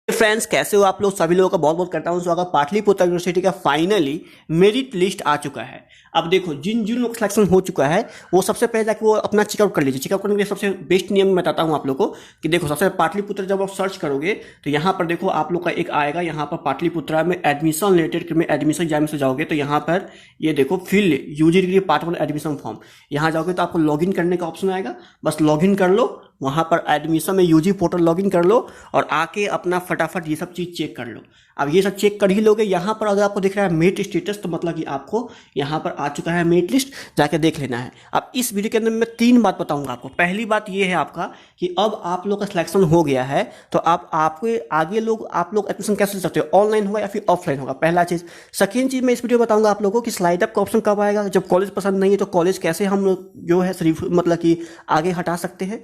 Friends, कैसे हो आप लोग? सभी लोगों का बहुत बहुत करता हूँ स्वागत। पाटलिपुत्र यूनिवर्सिटी का फाइनली मेरिट लिस्ट आ चुका है। अब देखो, जिन जिन लोग का सिलेक्शन हो चुका है वो सबसे पहले जाके वो अपना चेकआउट कर लीजिए। चेकआउट करने के लिए सबसे बेस्ट नियम मैं बताता हूँ आप लोग को कि देखो, सबसे पाटलिपुत्र जब आप सर्च करोगे तो यहाँ पर देखो आप लोग का एक आएगा, यहाँ पर पाटलिपुत्रा में एडमिशन रिलेटेड में एडमिशन एग्जाम से जाओगे तो यहाँ पर ये देखो fill UG degree part 1 admission form. यहाँ जाओगे तो आपको लॉगिन करने का ऑप्शन आएगा, बस लॉगिन कर लो। वहाँ पर एडमिशन में यूजी पोर्टल लॉगिन कर लो और आके अपना फटाफट ये सब चीज़ चेक कर लो। अब ये सब चेक कर ही लोगे। यहाँ पर अगर आपको दिख रहा है मेरिट स्टेटस तो मतलब कि आपको यहाँ पर आ चुका है मेरिट लिस्ट, जाके देख लेना है। अब इस वीडियो के अंदर मैं 3 बात बताऊंगा आपको। पहली बात ये है आपका कि अब आप लोग का सिलेक्शन हो गया है तो आपके आगे आप लोग एडमिशन कैसे ले सकते हो, ऑनलाइन होगा या फिर ऑफलाइन होगा, पहला चीज़। सेकेंड चीज़ मैं इस वीडियो में बताऊंगा आप लोगों को कि स्लाइड अप का ऑप्शन कब आएगा। जब कॉलेज पसंद नहीं है तो कॉलेज कैसे हम लोग जो है सिर्फ मतलब कि आगे हटा सकते हैं,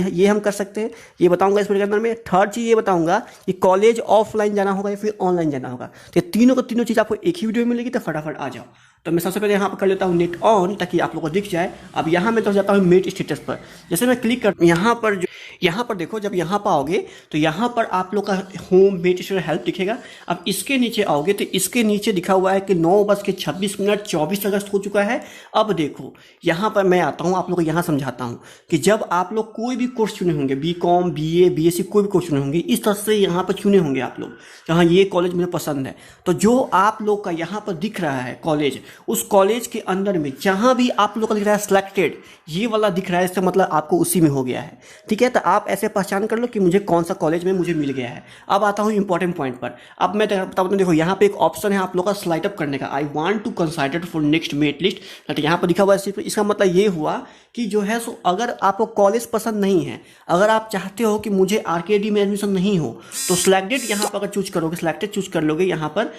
ये हम कर सकते हैं, ये बताऊंगा इस वीडियो के अंदर में। थर्ड चीज़ ये बताऊंगा कि कॉलेज ऑफलाइन जाना होगा या फिर ऑनलाइन जाना होगा। तो ये तीनों को तीनों चीज़ आपको एक ही वीडियो में मिलेगी, तो फटाफट आ जाओ। तो मैं सबसे पहले यहाँ पर कर लेता हूँ नेट ऑन ताकि आप लोगों को दिख जाए। अब यहाँ मैं तो जाता हूँ मेरिट स्टेटस पर। जैसे मैं क्लिक कर यहाँ पर देखो, जब यहाँ पर आओगे तो यहाँ पर आप लोग का होम मेरिट स्टेटस हेल्प दिखेगा। अब इसके नीचे आओगे तो इसके नीचे लिखा हुआ है कि 9:26 24 अगस्त हो चुका है। अब देखो यहाँ पर मैं आता हूँ, आप लोग को यहाँ समझाता हूँ कि जब आप लोग कोई भी कोर्स चुने होंगे, बीकॉम बीए बीएससी कोई भी कोर्स चुने होंगे, इस तरह से यहाँ पर चुने होंगे आप लोग, जहाँ ये कॉलेज मुझे पसंद है। तो जो आप लोग का यहाँ पर दिख रहा है कॉलेज, उस कॉलेज के अंदर में जहाँ भी आप लोग का दिख रहा है सिलेक्टेड, ये वाला दिख रहा है, इसका मतलब आपको उसी में हो गया है। ठीक है, तो आप ऐसे पहचान कर लो कि मुझे कौन सा कॉलेज में मुझे मिल गया है। अब आता हूँ इंपॉर्टेंट पॉइंट पर। अब मैं बताता हूँ, देखो यहाँ पे एक ऑप्शन है आप लोग का स्लाइड अप करने का, I want to considered for next merit list. तो यहाँ पर लिखा हुआ है, इसका मतलब ये हुआ कि जो है सो अगर आपको कॉलेज पसंद नहीं है, अगर आप चाहते हो कि मुझे आरकेडी में एडमिशन नहीं हो, तो सिलेक्टेड यहाँ पर अगर चूज करोगे, सिलेक्टेड चूज कर लोगे यहाँ पर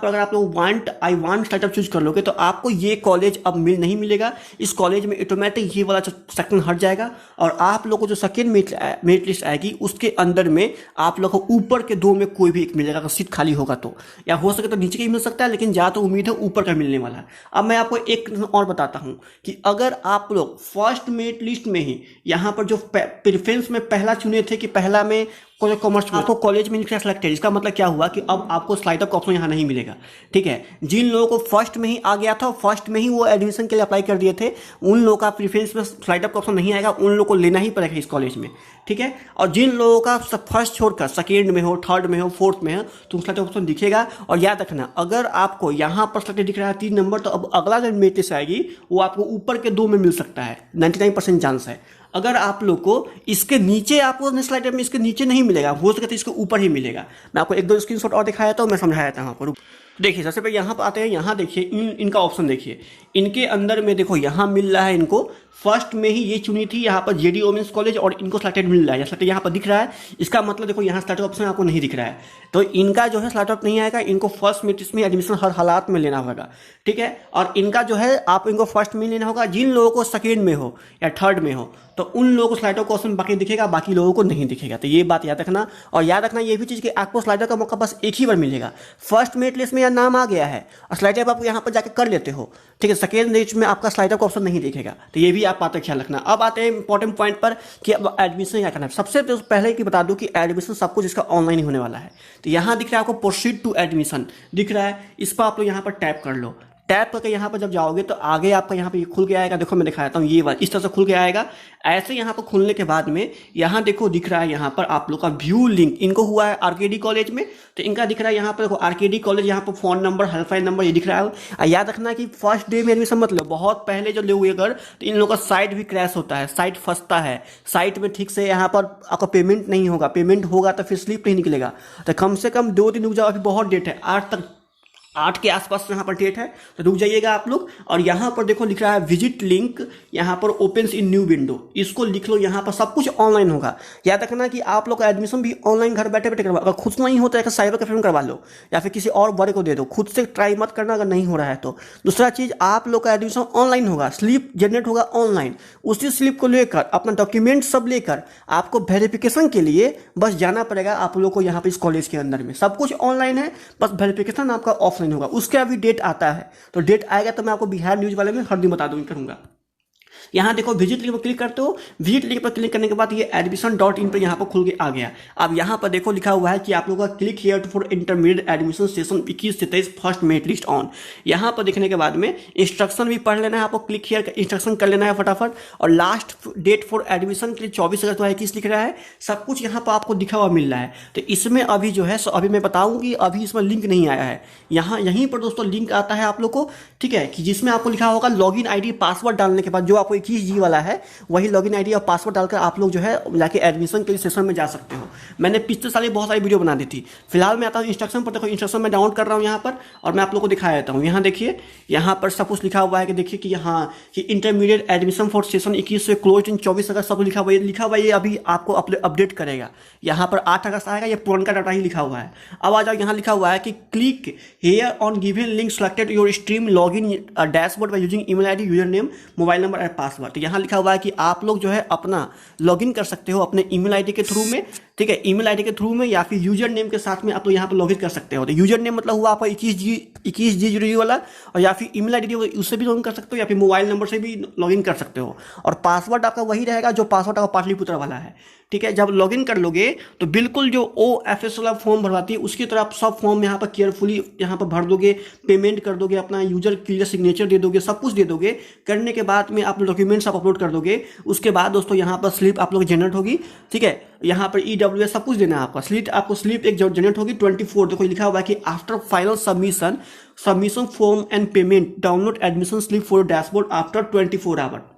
अगर आप लोग आई वांट सेटअप चूज कर लोगे तो आपको ये कॉलेज अब नहीं मिलेगा। इस कॉलेज में ऑटोमेटिक ये वाला सेक्शन हट जाएगा और आप लोग को जो सेकेंड मेरिट लिस्ट आएगी उसके अंदर में आप लोग को ऊपर के 2 में कोई भी एक मिलेगा, अगर सीट खाली होगा तो, या हो सके तो नीचे का ही मिल सकता है, लेकिन ज़्यादा उम्मीद है ऊपर का मिलने वाला है। अब मैं आपको एक और बताता हूँ कि अगर आप लोग फर्स्ट मेरिट लिस्ट में ही यहाँ पर जो प्रेफरेंस में पहला चुने थे कि पहला में कॉमर्स में, आपको कॉलेज में सिलेक्टेड, इसका मतलब क्या हुआ कि अब आपको स्लाइड अप का ऑप्शन यहाँ नहीं मिलेगा। ठीक है, जिन लोगों को फर्स्ट में ही आ गया था, फर्स्ट में ही वो एडमिशन के लिए अप्लाई कर दिए थे, उन लोगों का प्रेफरेंस में स्लाइड अप का ऑप्शन नहीं आएगा, उन लोगों को लेना ही पड़ेगा इस कॉलेज में। ठीक है, और जिन लोगों का फर्स्ट छोड़कर सेकेंड में हो, थर्ड में हो, फोर्थ में हो, तो स्लाइड अप ऑप्शन दिखेगा। और याद रखना, अगर आपको यहाँ पर स्लाइड दिख रहा है 3 नंबर, तो अब अगला जो मेरिट लिस्ट आएगी वो आपको ऊपर के 2 में मिल सकता है, 99% चांस है। अगर आप लोग को इसके नीचे, आपको स्लाइड में इसके नीचे नहीं मिलेगा, हो सके तो इसके ऊपर ही मिलेगा। मैं आपको 1-2 स्क्रीनशॉट और दिखाया था, मैं समझाया था वहाँ पर। देखिए सबसे पहले यहाँ पर आते हैं, यहाँ देखिए इनका ऑप्शन देखिए, इनके अंदर में देखो यहाँ मिल रहा है इनको फर्स्ट में ही ये चुनी थी यहाँ पर जेडी वुमेन्स कॉलेज, और इनको सिलेक्टेड मिल रहा है, सिलेक्टेड यहाँ पर दिख रहा है। इसका मतलब देखो यहाँ सिलेक्टेड ऑप्शन आपको नहीं दिख रहा है, तो इनका जो है सिलेक्टेड नहीं आएगा, इनको फर्स्ट मेरिट में एडमिशन हर हालात में लेना होगा। ठीक है, और इनका जो है आप इनको फर्स्ट में लेना होगा। जिन लोगों को सेकेंड में हो या थर्ड में हो तो उन लोगों को स्लाइडर का ऑप्शन बाकी दिखेगा, बाकी लोगों को नहीं दिखेगा। तो ये बात याद रखना। और याद रखना ये भी चीज़ कि आपको स्लाइडर का मौका बस एक ही बार मिलेगा। फर्स्ट मेरिट लिस्ट में यह नाम आ गया है और स्लाइडर आप यहाँ पर जाकर कर लेते हो, ठीक है, सेकेंड लिस्ट में आपका स्लाइडर का ऑप्शन नहीं दिखेगा। तो ये भी आप बात का ख्याल रखना। अब आते हैं इंपॉर्टेंट पॉइंट पर कि अब एडमिशन क्या करना है। सबसे पहले कि बता दूं कि एडमिशन सब कुछ इसका ऑनलाइन ही होने वाला है। तो यहाँ दिख रहा है आपको प्रोसीड टू एडमिशन दिख रहा है, इस पर आप लोग यहाँ पर टैप कर लो। टैप करके यहाँ पर जब जाओगे तो आगे आपका यहाँ पे खुल के आएगा। देखो मैं दिखाता हूँ, ये बात इस तरह से खुल के आएगा। ऐसे यहाँ पर खुलने के बाद में यहाँ देखो दिख रहा है यहाँ पर आप लोग का व्यू लिंक, इनको हुआ है आरकेडी कॉलेज में, तो इनका दिख रहा है यहाँ पर देखो आरकेडी कॉलेज, यहाँ पर फोन नंबर, हेल्पलाइन नंबर ये दिख रहा है। याद रखना कि फर्स्ट डे में एडमिशन मतलब बहुत पहले जो लोग अगर, तो इन लोगों का साइट भी क्रैश होता है, साइट फंसता है, साइट में ठीक से यहाँ पर आपका पेमेंट नहीं होगा, पेमेंट होगा तो फिर स्लिप नहीं निकलेगा। तो कम से कम 2 दिन रुक जाओ, अभी बहुत डेट है, 8 के आसपास यहाँ पर डेट है, तो रुक जाइएगा आप लोग। और यहाँ पर देखो लिख रहा है विजिट लिंक, यहाँ पर ओपन्स इन न्यू विंडो, इसको लिख लो। यहाँ पर सब कुछ ऑनलाइन होगा। याद रखना कि आप लोग का एडमिशन भी ऑनलाइन घर बैठे बैठे करवा, अगर खुद नहीं होता है साइबर कैफे में करवा लो या फिर किसी और बड़े को दे दो, खुद से ट्राई मत करना अगर नहीं हो रहा है तो। दूसरा चीज़, आप लोग का एडमिशन ऑनलाइन होगा, स्लिप जनरेट होगा ऑनलाइन। उसी स्लिप को लेकर अपना डॉक्यूमेंट सब लेकर आपको वेरिफिकेशन के लिए बस जाना पड़ेगा आप लोग को। यहाँ पर इस कॉलेज के अंदर में सब कुछ ऑनलाइन है, बस वेरिफिकेशन आपका ऑफलाइन होगा। उसका अभी डेट आता है, तो डेट आएगा तो मैं आपको बिहार न्यूज़ वाले में हर दिन बता दूंगा करूँगा। यहाँ देखो विजिट लिंक पर क्लिक करते हो, विजिट लिंक पर क्लिक करने के बाद ये admission.in पर यहाँ पर खुल के आ गया। अब यहाँ पर देखो लिखा हुआ है कि आप लोगों का click here for intermediate admission session 21 से 23 फर्स्ट मेरिट लिस्ट ऑन। यहाँ पर देखने के बाद में इंस्ट्रक्शन भी पढ़ लेना है आपको, क्लिक हियर इंस्ट्रक्शन कर लेना है फटाफट। और लास्ट डेट फॉर एडमिशन के लिए 24 अगस्त 2021 लिख रहा है, सब कुछ यहाँ पर आपको दिखा हुआ मिल रहा है। तो इसमें अभी जो है अभी मैं बताऊंगी, अभी इसमें लिंक नहीं आया है। यहाँ यहीं पर दोस्तों लिंक आता है आप लोग को, ठीक है, कि जिसमें आपको लिखा होगा लॉगिन आईडी पासवर्ड डालने के बाद जो आपको 21G वाला है वही लॉगिन आईडी और पासवर्ड डालकर आप लोग जो है जाके एडमिशन के लिए सेशन में जा सकते हो। मैंने पिछले साल बहुत सारी वीडियो बना दी थी। फिलहाल मैं आता हूँ इंस्ट्रक्शन पर, देखो इंस्ट्रक्शन मैं डाउनलोड कर रहा हूँ यहाँ पर और मैं आप लोग को दिखा देता हूँ। यहाँ देखिए, यहाँ पर सब कुछ लिखा हुआ है कि देखिए कि यहाँ कि इंटरमीडिएट एडमिशन फॉर सेशन 21 से क्लोज इन 24 अगस्त सब लिखा हुआ है। ये अभी आपको अपडेट करेगा। यहाँ पर 8 अगस्त आएगा, ये पुराना डाटा ही लिखा हुआ है। अब आ जाओ, यहाँ लिखा हुआ है कि click here on given link selected your stream login dashboard by using email ID, user name, mobile number and password. तो यहाँ लिखा हुआ है कि आप लोग जो है अपना लॉगिन कर सकते हो अपने ईमेल आईडी के थ्रू में, ठीक है, ईमेल आईडी के थ्रू में या फिर यूजर नेम के साथ में आप लोग यहाँ पर लॉगिन कर सकते हो। तो यूजर नेम मतलब हुआ आपका 21G वाला, और या फिर ईमेल आईडी उससे भी लॉगिन कर सकते हो या फिर मोबाइल नंबर से भी लॉगिन कर सकते हो। और पासवर्ड आपका वही रहेगा जो पासवर्ड आपका पाटलिपुत्र वाला है, ठीक है। जब लॉगिन कर लोगे तो बिल्कुल जो OFS वाला फॉर्म भरवाती है उसकी तरह आप सब फॉर्म यहाँ पर केयरफुली यहाँ पर भर दोगे, पेमेंट कर दोगे, अपना यूजर क्लियर सिग्नेचर दे दोगे, सब कुछ दे दोगे। करने के बाद में आप डॉक्यूमेंट्स आप अपलोड कर दोगे। उसके बाद दोस्तों यहाँ पर स्लिप आप लोग जनरेट होगी, ठीक है। यहाँ पर EWS सब कुछ देना है आपका। आपको स्लिप एक जनरेट होगी 24, देखो लिखा हुआ है कि after final submission form and payment download admission slip for dashboard after 24 hour.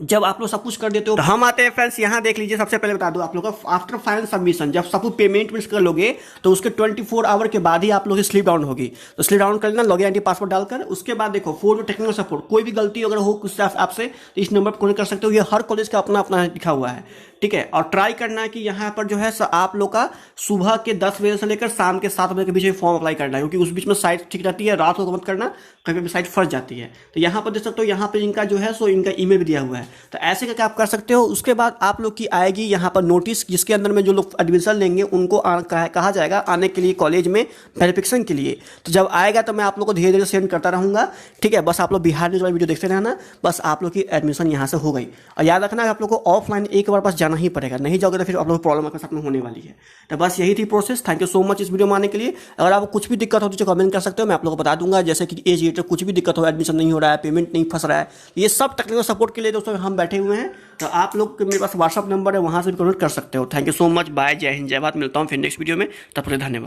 जब आप लोग सब कुछ कर देते हो, तो हम आते हैं फ्रेंड्स, यहाँ देख लीजिए। सबसे पहले बता दो आप लोग का आफ्टर फाइनल सबमिशन, जब सब कुछ पेमेंट कर लोगे तो उसके 24 आवर के बाद ही आप लोग की स्लिप डाउन होगी। तो स्लिप डाउन कर लेना लॉगिन आईडी पासवर्ड डालकर। उसके बाद देखो फॉर टेक्निकल सपोर्ट, कोई भी गलती अगर हो कुछ आपसे तो इस नंबर पर कॉल कर सकते हो। ये हर कॉलेज का अपना अपना लिखा हुआ है, ठीक है। और ट्राई करना है कि यहाँ पर जो है आप लोग का सुबह के 10 बजे से लेकर शाम के 7 बजे के बीच में फॉर्म अप्लाई करना है, क्योंकि उस बीच में साइट ठीक रहती है। रात को मत करना, कभी भी साइट फंस जाती है। तो यहाँ पर देख सकते हो, यहाँ पर इनका जो है इनका ईमेल भी दिया हुआ है। तो ऐसे करके आप कर सकते हो। उसके बाद आप लोग की आएगी यहाँ पर नोटिस, जिसके अंदर में जो लोग एडमिशन लेंगे उनको कहा जाएगा आने के लिए कॉलेज में वेरिफिकेशन के लिए। तो जब आएगा तो मैं आप लोग को धीरे धीरे सेंड करता रहूँगा, ठीक है। बस आप लोग बिहार न्यूज़ वाली वीडियो देखते रहना, बस आप लोग की एडमिशन यहाँ से हो गई। और याद रखना आप लोग को ऑफलाइन एक बार पास जाना ही पड़ेगा, नहीं जाओगे तो फिर आप लोग को प्रॉब्लम आपके साथ में होने वाली है। तो बस यही थी process. Thank you so much इस वीडियो में आने के लिए। अगर आपको कुछ भी दिक्कत होती है तो कमेंट कर सकते हो, मैं आप लोग को बता दूंगा। जैसे कि एज रिलेटेड कुछ भी दिक्कत हो, एडमिशन नहीं हो रहा है, पेमेंट नहीं फंस रहा है, ये सब टेक्निकल सपोर्ट के लिए दोस्तों हम बैठे हुए हैं। तो आप लोग मेरे पास व्हाट्सअप नंबर है, वहाँ से भी कनेक्ट कर सकते हो। Thank you so much, bye, जय हिंद, जय भारत। मिलता हूँ फिर नेक्स्ट वीडियो में, तब तक धन्यवाद।